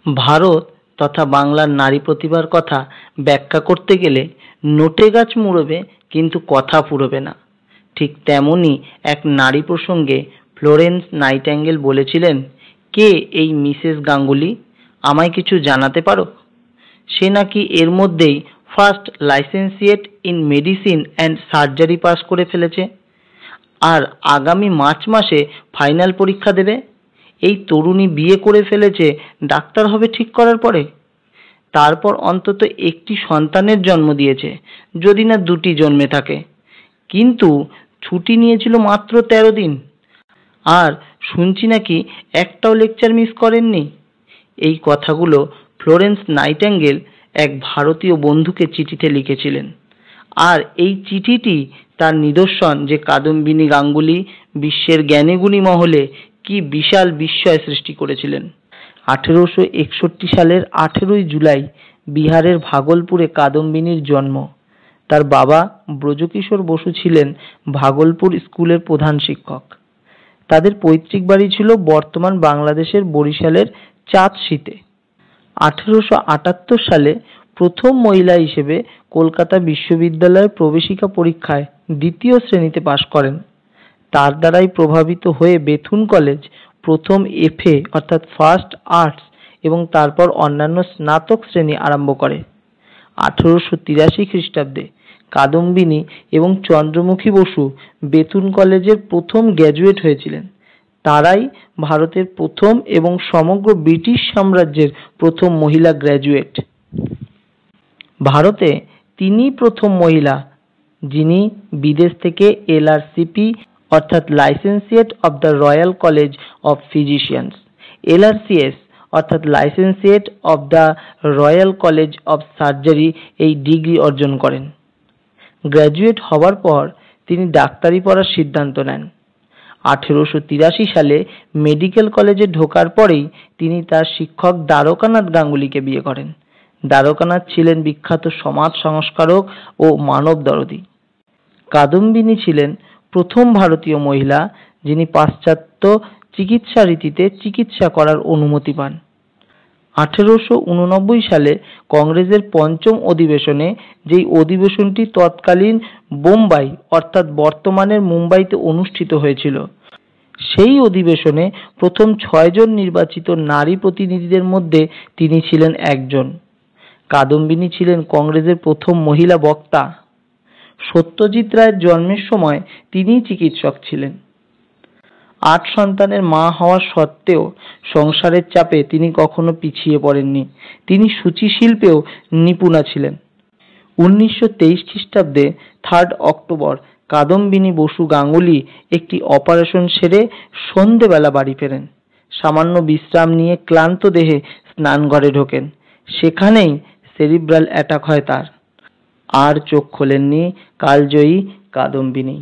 ভারত তথা বাংলার নারী প্রতিভার কথা ব্যাখ্যা করতে গেলে নোটে গাছ মুড়বে কিন্তু কথা ফুরোবে না। ঠিক তেমনই এক নারী প্রসঙ্গে ফ্লোরেন্স নাইটিঙ্গেল বলেছিলেন, কে এই মিসেস গাঙ্গুলি, আমায় কিছু জানাতে পারো? সে নাকি এর মধ্যেই first লাইসেন্সিয়েট in medicine and surgery pass করে ফেলেছে, আর আগামী মার্চ মাসে ফাইনাল পরীক্ষা দেবে। এই তরুণী বিয়ে করে ফেলেছে ডাক্তার হবে ঠিক করার পরে। তারপর অন্তত একটি সন্তানের জন্ম দিয়েছে, যদি না দুটি জন্মে থাকে। কিন্তু ছুটি নিয়েছিল মাত্র 13 দিন, আর শুনছি নাকি একটাও লেকচার মিস করেননি। এই কথাগুলো ফ্লোরেন্স নাইটিঙ্গেল এক ভারতীয় বন্ধুকে চিঠিতে লিখেছিলেন, আর এই চিঠিটি তার নিদর্শন যে কাদম্বিনী গাঙ্গুলি বিশ্বের জ্ঞানীগুণী মহলে কি বিশাল বিস্ময় সৃষ্টি করেছিলেন। 1861 সালের 18ই জুলাই বিহারের ভাগলপুরে কাদম্বিনীর জন্ম। তার বাবা ব্রজকিশোর বসু ছিলেন ভাগলপুর স্কুলের প্রধান শিক্ষক। তাদের পৈতৃক বাড়ি ছিল বর্তমান বাংলাদেশের বরিশালের চাঁদশীতে। 1878 সালে প্রথম মহিলা হিসেবে কলকাতা বিশ্ববিদ্যালয়ের প্রবেশিকা পরীক্ষায় দ্বিতীয় শ্রেণীতে পাশ করেন। তার দ্বারাই প্রভাবিত হয়ে বেথুন কলেজ প্রথম এফএ অর্থাৎ ফার্স্ট আর্টস এবং তারপর অন্যান্য স্নাতক শ্রেণী আরম্ভ করে। 1883 খ্রিস্টাব্দে কাদম্বিনী এবং চন্দ্রমুখী বসু বেথুন কলেজের প্রথম গ্র্যাজুয়েট হয়েছিলেন। তারাই ভারতের প্রথম এবং সমগ্র ব্রিটিশ সাম্রাজ্যের প্রথম মহিলা গ্র্যাজুয়েট। ভারতে তিনিই প্রথম মহিলা যিনি বিদেশ থেকে এলআরসিপি অর্থাৎ licentiate of the royal college of physicians, LRCS অর্থাৎ licentiate of the royal college of surgery এই ডিগ্রি অর্জন করেন। গ্র্যাজুয়েট হওয়ার পর তিনি ডাক্তারি পড়ার সিদ্ধান্ত নেন। 1883 সালে মেডিকেল কলেজে ঢোকার পরেই তিনি তার শিক্ষক দ্বারকানাথ গাঙ্গুলিকে বিয়ে করেন। দ্বারকানাথ ছিলেন বিখ্যাত সমাজ সংস্কারক ও মানব দরদী। কাদম্বিনী ছিলেন প্রথম ভারতীয় মহিলা যিনি পাশ্চাত্য চিকিৎসা রীতিতে চিকিৎসা করার অনুমতি পান। 1889 সালে কংগ্রেসের পঞ্চম অধিবেশনে, যেই অধিবেশনটি তৎকালীন বোম্বাই অর্থাৎ বর্তমানের মুম্বাইতে অনুষ্ঠিত হয়েছিল, সেই অধিবেশনে প্রথম 6 জন নির্বাচিত নারী প্রতিনিধিদের মধ্যে তিনি ছিলেন একজন। কাদম্বিনী ছিলেন কংগ্রেসের প্রথম মহিলা বক্তা। সত্যজিৎ রায়ের জন্মের সময় তিনিই চিকিৎসক ছিলেন। 8 সন্তানের মা হওয়া সত্ত্বেও সংসারের চাপে তিনি কখনো পিছিয়ে পড়েননি। তিনি সূচি শিল্পেও নিপুণা ছিলেন। 1923 খ্রিস্টাব্দে 3 অক্টোবর কাদম্বিনী বসু গাঙ্গুলি একটি অপারেশন সেরে সন্ধেবেলা বাড়ি ফেরেন। সামান্য বিশ্রাম নিয়ে ক্লান্ত দেহে স্নানঘরে ঢোকেন। সেখানেই সেরিব্রাল অ্যাটাক হয় তার। আর চোখ খোলেননি কালজয়ী কাদম্বিনী।